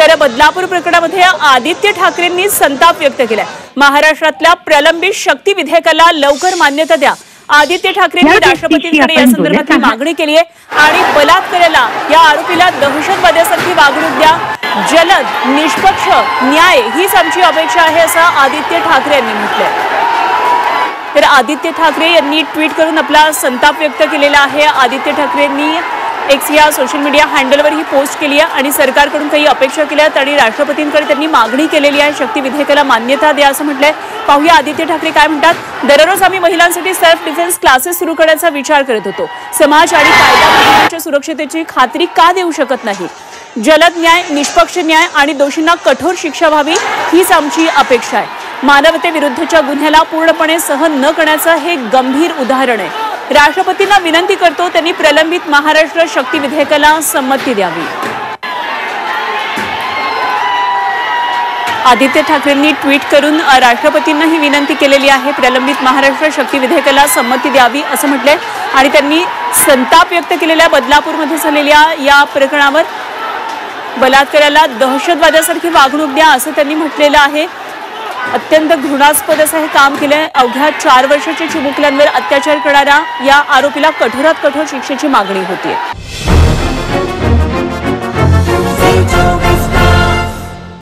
तर बदलापूर प्रकरणामध्ये आदित्य ठाकरेंनी संताप व्यक्त केलाय। महाराष्ट्रातल्या प्रलंबित शक्ती विधेयकाला लवकर मान्यता द्या। आदित्य ठाकरेंनी राष्ट्रपतींकडे या संदर्भात मागणी केली आहे आणि बलात्काराला या आरोपीला दहशतवाद्यासारखी वागणूक द्या। जलद निष्पक्ष न्याय हीच आमची अपेक्षा आहे असं आदित्य ठाकरे यांनी म्हटलंय। तर आदित्य ठाकरे यांनी ट्विट करून आपला संताप व्यक्त केलेला आहे। आदित्य ठाकरेंनी एक्स या सोशल मीडिया हँडलवर ही पोस्ट केली आहे आणि सरकारकडून काही अपेक्षा केल्या आणि राष्ट्रपतींकडे त्यांनी मागणी केलेली आहे। शक्ती विधेयकाला मान्यता द्या असं म्हटलंय। पाहूया आदित्य ठाकरे काय म्हणतात। दररोज आम्ही महिलांसाठी सेल्फ डिफेन्स क्लासेस सुरू करण्याचा विचार करत होतो। समाज आणि कायदा महिलांच्या सुरक्षतेची खात्री का देऊ शकत नाही। जलद न्याय, निष्पक्ष न्याय आणि दोषींना कठोर शिक्षा व्हावी हीच आमची अपेक्षा आहे। मानवतेविरुद्धच्या गुन्ह्याला पूर्णपणे सहन न करण्याचं हे गंभीर उदाहरण आहे। राष्ट्रपतींना विनंती करतो त्यांनी प्रलंबित महाराष्ट्र शक्ती विधेयकाला संमती द्यावी। आदित्य ठाकरेंनी ट्विट करून राष्ट्रपतींना ही विनंती केलेली आहे। प्रलंबित महाराष्ट्र शक्ती विधेयकाला संमती द्यावी असं म्हटलंय आणि त्यांनी संताप व्यक्त केलेल्या बदलापूरमध्ये झालेल्या या प्रकरणावर बलात्काराला दहशतवाद्यासारखी वागणूक द्या असं त्यांनी म्हटलेलं आहे। अत्यंत घृणास्पद असं हे काम केलंय। अवघ्या 4 वर्षाच्या चिमुकल्यांवर अत्याचार करणाऱ्या या आरोपीला कठोरात कठोर शिक्षेची मागणी होतीये।